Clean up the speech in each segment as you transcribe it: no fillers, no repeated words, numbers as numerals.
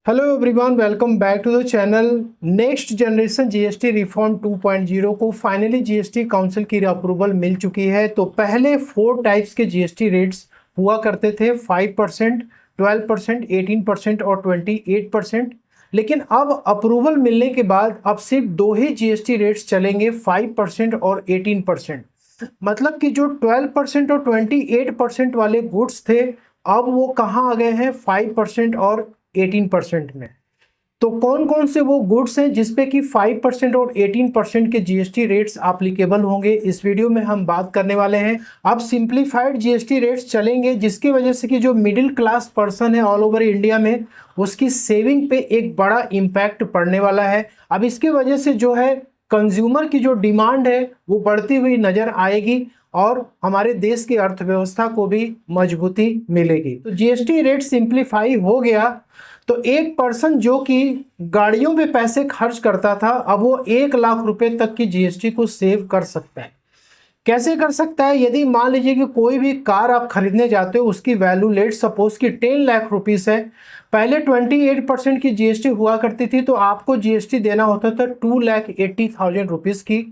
Hello everyone, welcome back to the channel. Next generation GST reform 2.0 को finally GST council की approval मिल चुकी है। तो पहले 4 टाइप्स के जीएसटी रेट्स हुआ करते थे, 5%, 12%, 18% और 28%। लेकिन अब अप्रूवल मिलने के बाद अब सिर्फ 2 ही जीएसटी रेट्स चलेंगे, 5% और 18%। मतलब कि जो 12% और 28% वाले गुड्स थे अब वो कहाँ आ गए हैं, 5% और 18% में। तो कौन कौन से वो गुड्स हैं जिसपे कि 5% और 18% के जीएसटी रेट्स एप्लीकेबल होंगे, इस वीडियो में हम बात करने वाले हैं। अब सिंप्लीफाइड जीएसटी रेट्स चलेंगे जिसकी वजह से कि जो मिडिल क्लास पर्सन है ऑल ओवर इंडिया में उसकी सेविंग पे एक बड़ा इम्पैक्ट पड़ने वाला है। अब इसके वजह से जो है कंज्यूमर की जो डिमांड है वो बढ़ती हुई नजर आएगी और हमारे देश की अर्थव्यवस्था को भी मजबूती मिलेगी। तो जीएसटी रेट सिंप्लीफाई हो गया तो एक पर्सन जो कि गाड़ियों पे पैसे खर्च करता था अब वो 1 लाख रुपए तक की जीएसटी को सेव कर सकता है। कैसे कर सकता है? यदि मान लीजिए कि कोई भी कार आप खरीदने जाते हो उसकी वैल्यू लेट सपोज कि 10 लाख रुपीस है, पहले 28% की जीएसटी हुआ करती थी तो आपको जीएसटी देना होता था 2,80,000 रुपीस की।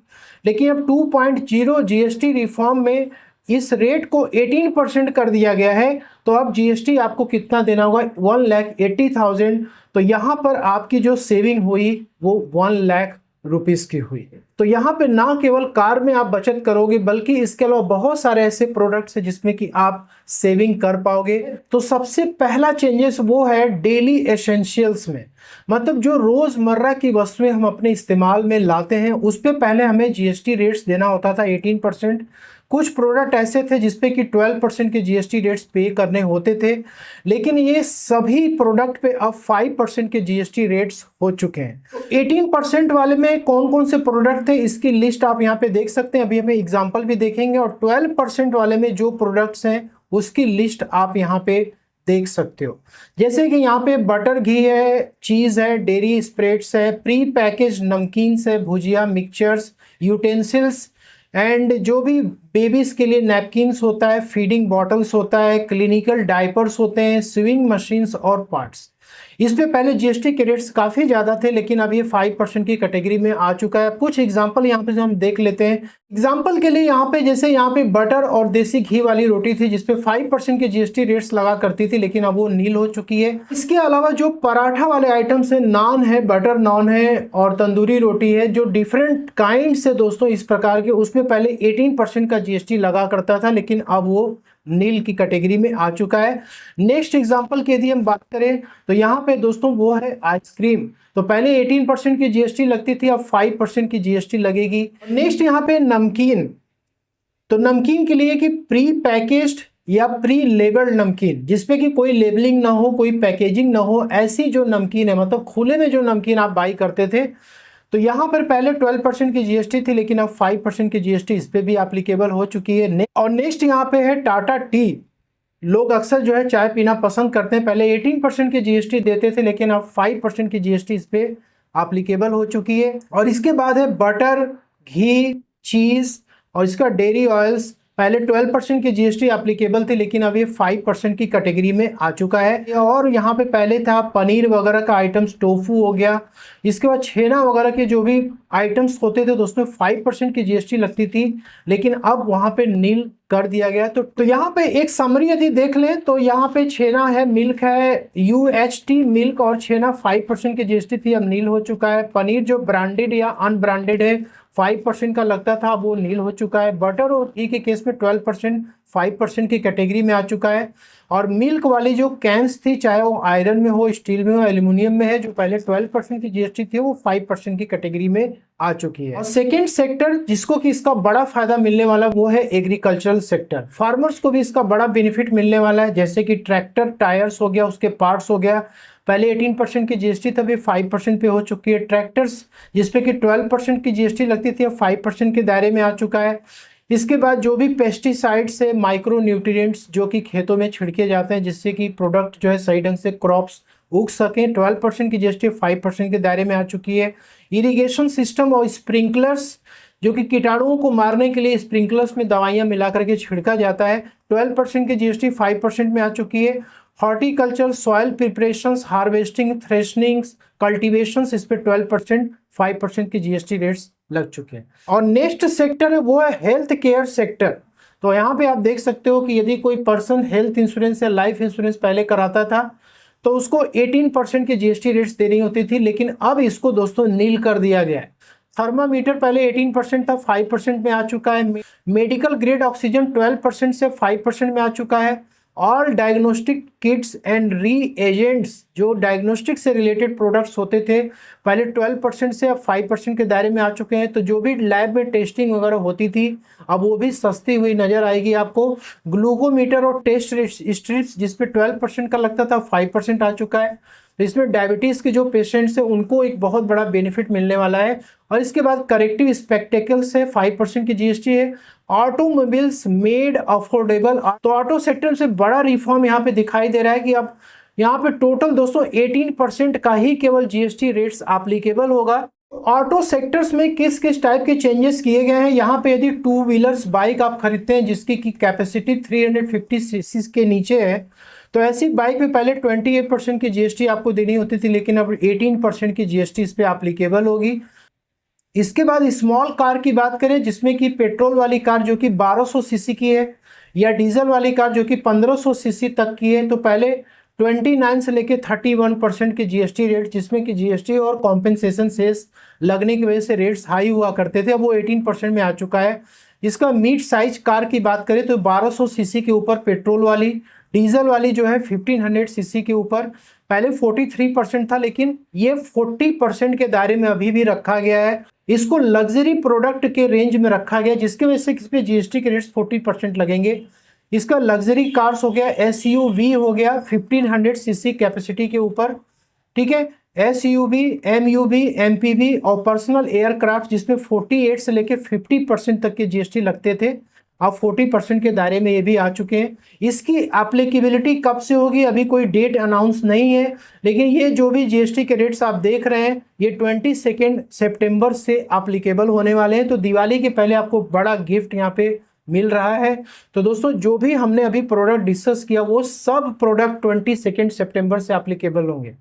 लेकिन अब 2.0 जीएसटी रिफॉर्म में इस रेट को 18% कर दिया गया है। तो अब जीएसटी आपको कितना देना होगा? 1,80,000। तो यहाँ पर आपकी जो सेविंग हुई वो 1 लाख रुपीस की हुई। तो यहाँ पे ना केवल कार में आप बचत करोगे बल्कि इसके अलावा बहुत सारे ऐसे प्रोडक्ट्स हैं जिसमें कि आप सेविंग कर पाओगे। तो सबसे पहला चेंजेस वो है डेली एसेंशियल्स में, मतलब जो रोजमर्रा की वस्तुएं हम अपने इस्तेमाल में लाते हैं उस पे पहले हमें जीएसटी रेट्स देना होता था 18%। कुछ प्रोडक्ट ऐसे थे जिसपे कि 12% के जीएसटी रेट्स पे करने होते थे, लेकिन ये सभी प्रोडक्ट पे अब 5% के जीएसटी रेट्स हो चुके हैं। 18% वाले में कौन कौन से प्रोडक्ट थे इसकी लिस्ट आप यहाँ पे देख सकते हैं, अभी हमें एग्जांपल भी देखेंगे। और 12% वाले में जो प्रोडक्ट्स हैं उसकी लिस्ट आप यहाँ पे देख सकते हो। जैसे कि यहाँ पे बटर घी है, चीज है, डेयरी स्प्रेड्स है, प्री पैकेज नमकीन्स है, भुजिया, मिक्सचर्स, यूटेंसिल्स एंड जो भी बेबीज के लिए नैपकिन्स होता है, फीडिंग बॉटल्स होता है, क्लिनिकल डायपर्स होते हैं, स्विंग मशीन्स और पार्ट्स। इस पे पहले जीएसटी के रेट्स काफ़ी ज़्यादा थे लेकिन अब ये 5% की कैटेगरी में आ चुका है। कुछ एग्जांपल यहाँ पे जो हम देख लेते हैं। एग्जांपल के लिए यहाँ पे जैसे यहाँ पे बटर और देसी घी वाली रोटी थी जिसपे 5% के जीएसटी रेट्स लगा करती थी लेकिन अब वो नील हो चुकी है। इसके अलावा जो पराठा वाले आइटम्स है, नान है, बटर नान है और तंदूरी रोटी है, जो डिफरेंट काइंड से दोस्तों इस प्रकार के, उसमें पहले 18% का जीएसटी लगा करता था लेकिन अब वो नील की कैटेगरी में आ चुका है। नेक्स्ट एग्जांपल की यदि हम बात करें तो यहाँ पे दोस्तों वो है आइसक्रीम। तो पहले 18% की जीएसटी लगती थी, अब 5% की जीएसटी लगेगी। नेक्स्ट यहाँ पे नमकीन। तो नमकीन के लिए कि प्री पैकेज्ड या प्री लेबल्ड नमकीन जिसपे कि कोई लेबलिंग ना हो, कोई पैकेजिंग ना हो, ऐसी जो नमकीन है, मतलब खुले में जो नमकीन आप बाई करते थे, तो यहाँ पर पहले 12% की जीएसटी थी लेकिन अब 5% की जीएसटी इस पे भी एप्लीकेबल हो चुकी है। और नेक्स्ट यहाँ पे है टाटा टी। लोग अक्सर जो है चाय पीना पसंद करते हैं, पहले 18% की जीएसटी देते थे लेकिन अब 5% की जीएसटी इस पे एप्लीकेबल हो चुकी है। और इसके बाद है बटर, घी, चीज और इसका डेयरी ऑयल्स। पहले 12% की जीएसटी एप्लीकेबल थी लेकिन अब ये 5% की कैटेगरी में आ चुका है। और यहाँ पे पहले था पनीर वगैरह का आइटम्स, टोफू हो गया। इसके बाद छेना वगैरह के जो भी आइटम्स होते थे तो उसमें 5% की जीएसटी लगती थी लेकिन अब वहाँ पे नील कर दिया गया। तो यहाँ पे एक समरी यदि देख लें तो यहाँ पे छेना है, मिल्क है, यूएचटी मिल्क और छेना 5% की जीएसटी थी, अब नील हो चुका है। पनीर जो ब्रांडेड या अनब्रांडेड है 5% का लगता था, वो नील हो चुका है। बटर और घी के केस में 12% 5% की कैटेगरी में आ चुका है। और मिल्क वाली जो कैंस थी, चाहे वो आयरन में हो, स्टील में हो, एल्यूमिनियम में है, जो पहले 12% की जीएसटी थी वो 5% की कैटेगरी में आ चुकी है। और सेकेंड सेक्टर जिसको कि इसका बड़ा फायदा मिलने वाला वो है एग्रीकल्चरल सेक्टर। फार्मर्स को भी इसका बड़ा बेनिफिट मिलने वाला है, जैसे कि ट्रैक्टर टायर्स हो गया, उसके पार्ट्स हो गया। पहले 18% की जीएसटी था, अभी 5% पे हो चुकी है। ट्रैक्टर्स जिसपे कि 12% की जीएसटी लगती थी अब 5% के दायरे में आ चुका है। इसके बाद जो भी पेस्टिसाइड्स है, माइक्रो न्यूट्रिएंट्स जो कि खेतों में छिड़के जाते हैं जिससे कि प्रोडक्ट जो है सही ढंग से क्रॉप्स उग सकें, 12% की जीएसटी 5% के दायरे में आ चुकी है। इरिगेशन सिस्टम और स्प्रिंकलर्स जो कि कीटाणुओं को मारने के लिए स्प्रिंकलर्स में दवाइयां मिला करके छिड़का जाता है, 12% की जीएसटी 5% में आ चुकी है। हॉर्टिकल्चर, सॉइल प्रिपरेशंस, हार्वेस्टिंग, थ्रेशनिंग्स, कल्टीवेशंस, इस पे 12%, 5% की जीएसटी रेट्स लग चुके हैं। और नेक्स्ट सेक्टर है वो है हेल्थ केयर सेक्टर। तो यहाँ पे आप देख सकते हो कि यदि कोई पर्सन हेल्थ इंश्योरेंस या लाइफ इंश्योरेंस पहले कराता था तो उसको 18% की जीएसटी रेट्स देनी होती थी, लेकिन अब इसको दोस्तों नील कर दिया गया है। थर्मामीटर पहले 18% था, 5% में आ चुका है। मेडिकल ग्रेड ऑक्सीजन 12% से 5% में आ चुका है। All diagnostic Kitts and reagents, जो डायग्नोस्टिक से रिलेटेड प्रोडक्ट्स होते थे पहले 12% से अब 5% के दायरे में आ चुके हैं। तो जो भी लैब में टेस्टिंग वगैरह होती थी अब वो भी सस्ती हुई नजर आएगी आपको। ग्लूकोमीटर और टेस्ट स्ट्रिप्स जिसपे 12% का लगता था 5% आ चुका है। तो इसमें डायबिटीज के जो पेशेंट्स हैं उनको एक बहुत बड़ा बेनिफिट मिलने वाला है। और इसके बाद करेक्टिव स्पेक्टेकल्स है, 5% की जीएसटी है। ऑटोमोबाइल्स मेड अफोर्डेबल, तो ऑटो सेक्टर से बड़ा रिफॉर्म यहाँ पे दिखाई दे रहा है कि अब यहाँ पे टोटल दोस्तों 18% का ही केवल जीएसटी रेट्स एप्लीकेबल होगा। ऑटो सेक्टर्स में किस किस टाइप के चेंजेस किए गए हैं, यहाँ पे यदि टू व्हीलर्स बाइक आप खरीदते हैं जिसकी की कैपेसिटी 350 सीसी के नीचे है तो ऐसी बाइक पे पहले 28% की जीएसटी आपको देनी होती थी, लेकिन अब 18% की जीएसटी इस पे एप्लीकेबल होगी। इसके बाद स्मॉल कार की बात करें जिसमें कि पेट्रोल वाली कार जो कि 1200 सीसी की है या डीजल वाली कार जो कि 1500 सीसी तक की है तो पहले 29 से लेके 31% की जीएसटी रेट, जिसमें कि जीएसटी और कॉम्पेंसेशन सेस लगने की वजह से रेट्स हाई हुआ करते थे, अब वो 18% में आ चुका है। इसका मिड साइज कार की बात करें तो 1200 सीसी के ऊपर पेट्रोल वाली, डीजल वाली जो है 1500 सीसी के ऊपर पहले 43% था, लेकिन ये 40% के दायरे में अभी भी रखा गया है। इसको लग्जरी प्रोडक्ट के रेंज में रखा गया जिसकी वजह से इस पे जीएसटी के रेट्स 40% लगेंगे। इसका लग्जरी कार्स हो गया, एसयूवी हो गया 1500 सीसी कैपेसिटी के ऊपर, ठीक है। एसयूवी, एमयूवी, एमपीवी और पर्सनल एयरक्राफ्ट जिसमें 48 से लेके 50% तक के जीएसटी लगते थे, अब 40% के दायरे में ये भी आ चुके हैं। इसकी एप्लीकेबिलिटी कब से होगी अभी कोई डेट अनाउंस नहीं है, लेकिन ये जो भी जीएसटी के रेट्स आप देख रहे हैं ये 22 सितंबर से एप्लीकेबल होने वाले हैं। तो दिवाली के पहले आपको बड़ा गिफ्ट यहाँ पे मिल रहा है। तो दोस्तों जो भी हमने अभी प्रोडक्ट डिस्कस किया वो सब प्रोडक्ट 22 सितंबर से एप्लीकेबल होंगे।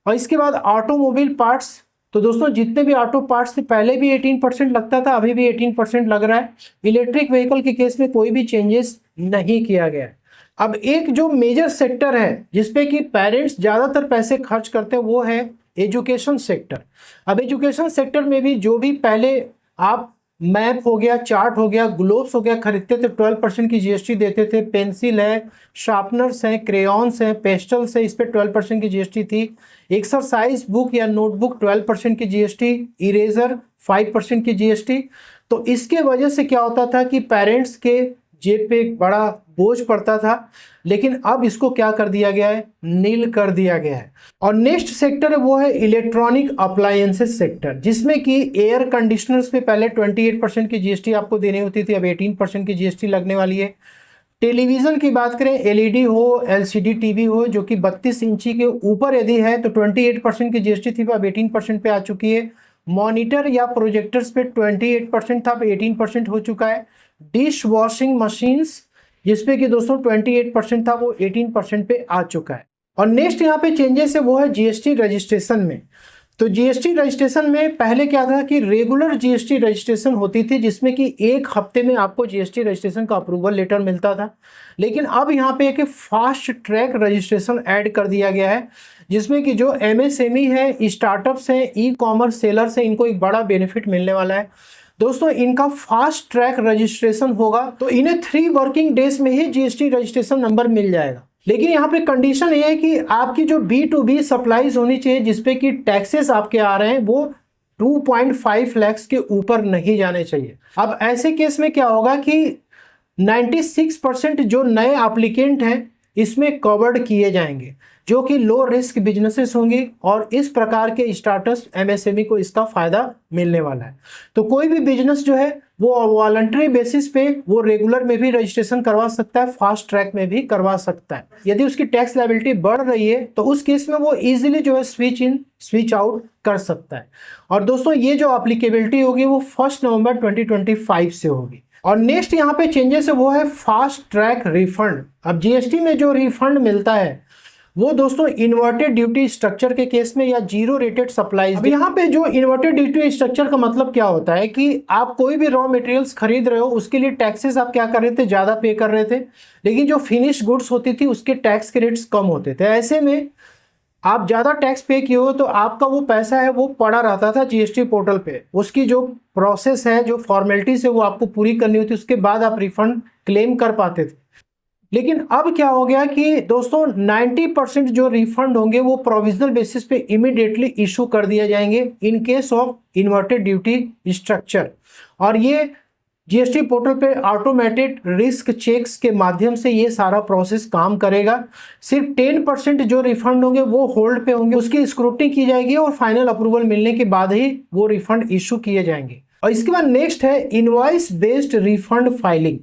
और इसके बाद ऑटोमोबाइल पार्ट्स, तो दोस्तों जितने भी ऑटो पार्ट्स थे पहले भी 18% लगता था, अभी भी 18% लग रहा है। इलेक्ट्रिक व्हीकल के केस में कोई भी चेंजेस नहीं किया गया है। अब एक जो मेजर सेक्टर है जिसपे कि पेरेंट्स ज़्यादातर पैसे खर्च करते हैं वो है एजुकेशन सेक्टर। अब एजुकेशन सेक्टर में भी जो भी पहले आप मैप हो गया, चार्ट हो गया, ग्लोब्स हो गया खरीदते थे 12% की जीएसटी देते थे। पेंसिल है, शार्पनर्स हैं, क्रेयॉन्स हैं, पेस्टल्स है, इस पर 12% की जीएसटी थी। एक्सरसाइज बुक या नोटबुक 12% की जीएसटी, इरेजर 5% की जीएसटी। तो इसके वजह से क्या होता था कि पेरेंट्स के जेब पे एक बड़ा बोझ पड़ता था, लेकिन अब इसको क्या कर दिया गया है, नील कर दिया गया है। और नेक्स्ट सेक्टर है वो है इलेक्ट्रॉनिक अप्लायंसेस सेक्टर, जिसमें कि एयर कंडीशनर्स पे पहले 28% की जीएसटी आपको देनी होती थी, अब 18% की जीएसटी लगने वाली है। टेलीविज़न की बात करें, एलईडी हो, एलसीडी टीवी हो जो कि 32 इंची के ऊपर यदि है तो 28% की जीएसटी थी, अब 18% पे आ चुकी है। मॉनिटर या प्रोजेक्टर्स पे 28% था, अब 18% हो चुका है। डिश वॉशिंग मशीन्स जिसपे कि दोस्तों 28% था वो 18% पे आ चुका है। और नेक्स्ट यहाँ पे चेंजेस है वो है जीएसटी रजिस्ट्रेशन में। तो जीएसटी रजिस्ट्रेशन में पहले क्या था कि रेगुलर जीएसटी रजिस्ट्रेशन होती थी जिसमें कि एक हफ्ते में आपको जीएसटी रजिस्ट्रेशन का अप्रूवल लेटर मिलता था, लेकिन अब यहाँ पे एक फास्ट ट्रैक रजिस्ट्रेशन ऐड कर दिया गया है जिसमें कि जो एमएसएमई है, स्टार्टअप्स हैं, ई कॉमर्स सेलर्स हैं, इनको एक बड़ा बेनिफिट मिलने वाला है। दोस्तों इनका फास्ट ट्रैक रजिस्ट्रेशन होगा तो इन्हें 3 वर्किंग डेज में ही जीएसटी रजिस्ट्रेशन नंबर मिल जाएगा। लेकिन यहाँ पे कंडीशन ये है कि आपकी जो B2B सप्लाईज होनी चाहिए जिसपे कि टैक्सेस आपके आ रहे हैं वो 2.5 लाख के ऊपर नहीं जाने चाहिए। अब ऐसे केस में क्या होगा कि 96% जो नए एप्लीकेंट हैं इसमें कवर्ड किए जाएंगे जो कि लो रिस्क बिजनेसेस होंगी और इस प्रकार के स्टार्टअप्स एमएसएमई को इसका फायदा मिलने वाला है। तो कोई भी बिजनेस जो है वो वॉलंटरी बेसिस पे वो रेगुलर में भी रजिस्ट्रेशन करवा सकता है, फास्ट ट्रैक में भी करवा सकता है। यदि उसकी टैक्स लायबिलिटी बढ़ रही है तो उस केस में वो इजीली जो है स्विच इन स्विच आउट कर सकता है। और दोस्तों ये जो एप्लीकेबिलिटी होगी वो 1 नवंबर 2025 से होगी। और नेक्स्ट यहाँ पे चेंजेस है वो है फास्ट ट्रैक रिफंड। अब जीएसटी में जो रिफंड मिलता है वो दोस्तों इन्वर्टेड ड्यूटी स्ट्रक्चर के केस में या जीरो रेटेड सप्लाईज। अब यहाँ पे जो इन्वर्टेड ड्यूटी स्ट्रक्चर का मतलब क्या होता है कि आप कोई भी रॉ मटेरियल्स खरीद रहे हो उसके लिए टैक्सेस आप क्या कर रहे थे, ज्यादा पे कर रहे थे, लेकिन जो फिनिश गुड्स होती थी उसके टैक्स के रेट्स कम होते थे। ऐसे में आप ज़्यादा टैक्स पे किए हो तो आपका वो पैसा है वो पड़ा रहता था जीएसटी पोर्टल पे। उसकी जो प्रोसेस है, जो फॉर्मेलिटीज है वो आपको पूरी करनी होती, उसके बाद आप रिफंड क्लेम कर पाते थे। लेकिन अब क्या हो गया कि दोस्तों 90% जो रिफंड होंगे वो प्रोविजनल बेसिस पे इमीडिएटली इशू कर दिए जाएंगे in case of inverted duty structure. और ये जीएसटी पोर्टल पे ऑटोमेटेड रिस्क चेक्स के माध्यम से ये सारा प्रोसेस काम करेगा। सिर्फ 10% जो रिफंड होंगे वो होल्ड पे होंगे, उसकी स्क्रूटनी की जाएगी और फाइनल अप्रूवल मिलने के बाद ही वो रिफंड इशू किए जाएंगे। और इसके बाद नेक्स्ट है इनवॉइस बेस्ड रिफंड फाइलिंग।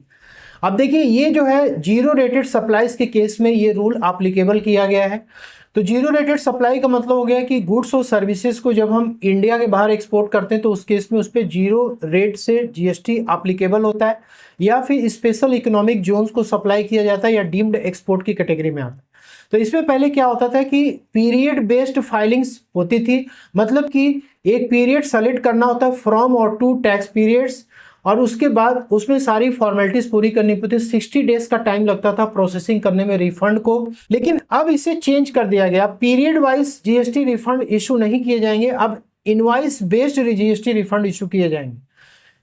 अब देखिए ये जो है जीरो रेटेड सप्लाईज के केस में ये रूल एप्लीकेबल किया गया है। तो जीरो रेटेड सप्लाई का मतलब हो गया कि गुड्स और सर्विसेज को जब हम इंडिया के बाहर एक्सपोर्ट करते हैं तो उस केस में उस पर जीरो रेट से जीएसटी एप्लीकेबल होता है, या फिर स्पेशल इकोनॉमिक जोन्स को सप्लाई किया जाता है या डीम्ड एक्सपोर्ट की कैटेगरी में आता है। तो इसमें पहले क्या होता था कि पीरियड बेस्ड फाइलिंग्स होती थी, मतलब कि एक पीरियड सेलेक्ट करना होता है फ्रॉम और टू टैक्स पीरियड्स, और उसके बाद उसमें सारी फॉर्मेलिटीज पूरी करनी पड़ती। 60 डेज का टाइम लगता था प्रोसेसिंग करने में रिफंड को। लेकिन अब इसे चेंज कर दिया गया, period wise GST refund issue नहीं किए जाएंगे, अब invoice based GST refund issue किए जाएंगे।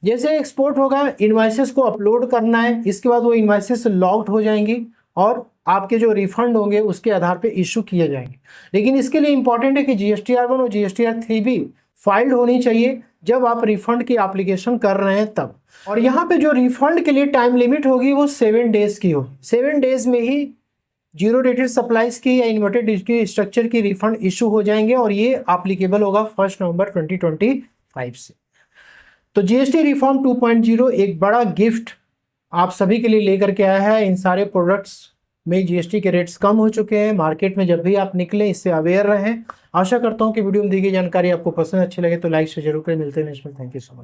जैसे एक्सपोर्ट होगा, इनवॉइसेस को अपलोड करना है, इसके बाद वो इनवॉइसेस लॉग्ड हो जाएंगी और आपके जो रिफंड होंगे उसके आधार पे इशू किए जाएंगे। लेकिन इसके लिए इंपॉर्टेंट है कि GSTR1 और GSTR3 भी फाइल्ड होनी चाहिए जब आप रिफंड की एप्लीकेशन कर रहे हैं तब। और यहाँ पे जो रिफंड के लिए टाइम लिमिट होगी वो 7 डेज की होगी। 7 डेज में ही जीरो रेटेड सप्लाईज की या इन्वर्टेड ड्यूटी स्ट्रक्चर की रिफंड इशू हो जाएंगे और ये एप्लीकेबल होगा 1 नवंबर 2025 से। तो जीएसटी रिफॉर्म 2.0 एक बड़ा गिफ्ट आप सभी के लिए लेकर के आया है। इन सारे प्रोडक्ट्स में जीएसटी के रेट्स कम हो चुके हैं। मार्केट में जब भी आप निकलें इससे अवेयर रहें। आशा करता हूं कि वीडियो में दी गई जानकारी आपको पसंद अच्छी लगे तो लाइक से जरूर करें। मिलते हैं नेक्स्ट में। Thank you so much.